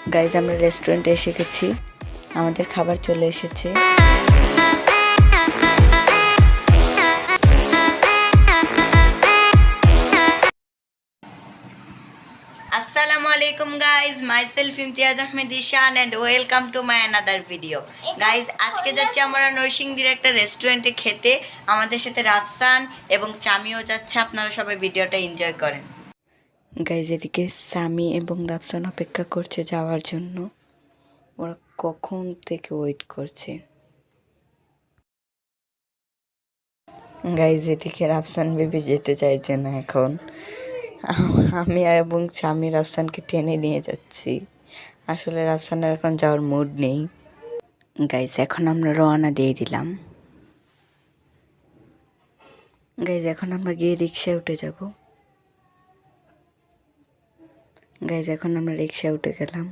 Guys আমরা রেস্টুরেন্টে এসে গেছি, আমাদের খাবার চলে এসেছে। আসসালামু আলাইকুম guys, myself Imtiaz Ahmed Ishan and welcome to my another video. Guys আজকে যাচ্ছি আমরা নরসিংদীর একটা রেস্টুরেন্টে খেতে, আমাদের সাথে রাফসান এবং চামিও যাচ্ছে। আপনারা সবাই ভিডিওটা এনজয় করেন। গাইজ এদিকে সামি এবং রাফসান অপেক্ষা করছে যাওয়ার জন্য, ওরা কখন থেকে ওয়েট করছে। গাইজ এদিকে রাফসান বেবি যেতে চাইছে না এখন, আমি এবং স্বামী রাফসানকে টেনে নিয়ে যাচ্ছি। আসলে রাফসানের এখন যাওয়ার মুড নেই। গাইজ এখন আমরা রওনা দিয়ে দিলাম। গাইজ এখন আমরা গিয়ে রিক্সায় উঠে যাব। গাইজ এখন আমরা রিক্সায় উঠে গেলাম।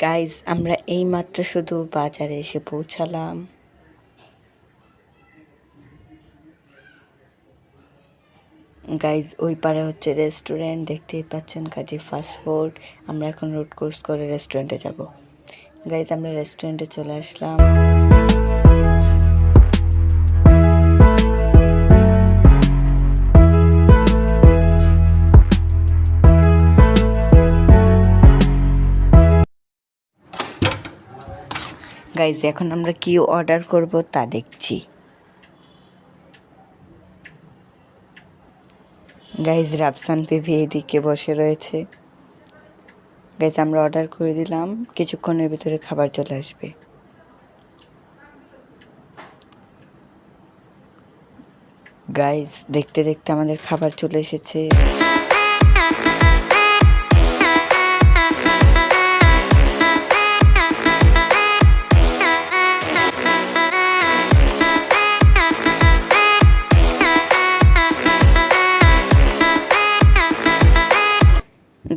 গাইজ আমরা এইমাত্র শুধু বাজারে এসে পৌঁছালাম। গাইজ ওই পারে হচ্ছে রেস্টুরেন্ট, দেখতেই পাচ্ছেন কাজী ফাস্টফুড। আমরা এখন রোড ক্রস করে রেস্টুরেন্টে যাব। গাইজ আমরা রেস্টুরেন্টে চলে আসলাম। গাইজ এখন আমরা কি অর্ডার করব তা দেখছি। গাইজ রাফসান বেবি এদিকে বসে রয়েছে। গাইজ আমরা অর্ডার করে দিলাম, কিছুক্ষণের ভিতরে খাবার চলে আসবে। গাইজ দেখতে দেখতে আমাদের খাবার চলে এসেছে।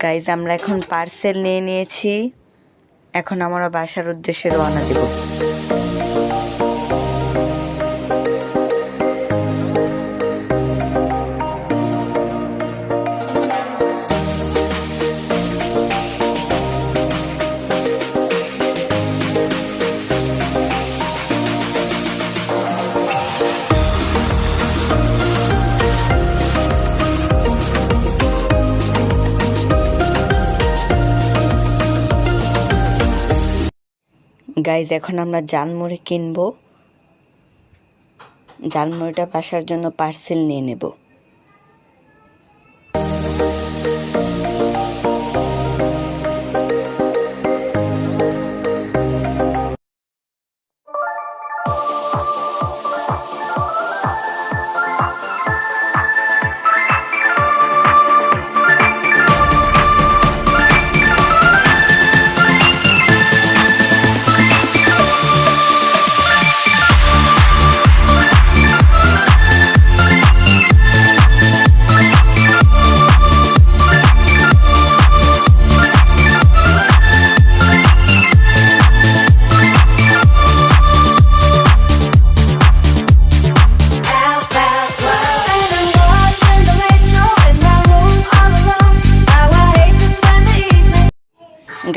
গাইজ আমরা এখন পার্সেল নিয়ে নিয়েছি, এখন আমরা বাসার উদ্দেশ্যে রওনা দেব। গাইজ এখন আমরা জালমুড়ি কিনবো, জালমুড়িটা বাসার জন্য পার্সেল নিয়ে নেব।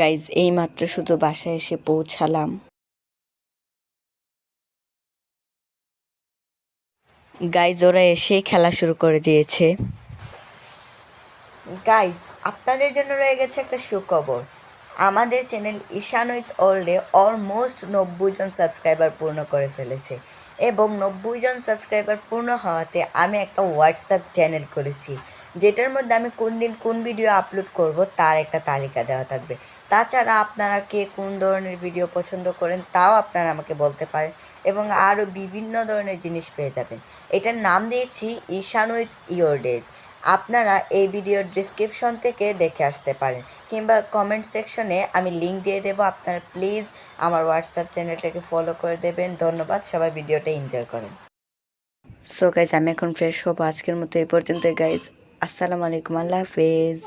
গাইজ এইমাত্র শুধু বাসায় এসে পৌঁছালাম। গাইজ ওরা এসেই খেলা শুরু করে দিয়েছে। গাইজ আপনাদের জন্য রয়ে গেছে একটা সুখবর। আমাদের চ্যানেল ঈশান উইথ ওয়ার্ল্ডে অলমোস্ট 90 জন সাবস্ক্রাইবার পূর্ণ করে ফেলেছে এবং 90 জন সাবস্ক্রাইবার পূর্ণ হওয়াতে আমি একটা হোয়াটসঅ্যাপ চ্যানেল করেছি, যেটার মধ্যে আমি কোন দিন কোন ভিডিও আপলোড করব তার একটা তালিকা দেওয়া থাকবে। তাছাড়া আপনারা কে কোন ধরনের ভিডিও পছন্দ করেন তাও আপনারা আমাকে বলতে পারেন এবং আরও বিভিন্ন ধরনের জিনিস পেয়ে যাবেন। এটার নাম দিয়েছি ঈশান উইথ ইয়োর ডেজ। আপনারা এই ভিডিওর ডিসক্রিপশন থেকে দেখে আসতে পারেন কিংবা কমেন্ট সেকশনে আমি লিঙ্ক দিয়ে দেবো। আপনারা প্লিজ আমার হোয়াটসঅ্যাপ চ্যানেলটাকে ফলো করে দেবেন। ধন্যবাদ, সবাই ভিডিওটা এনজয় করেন। সো গাইজ আমি এখন ফ্রেশ হবো। আজকের মতো এই পর্যন্ত গাইজ। আসসালামু আলাইকুম, আল্লাহ হাফেজ।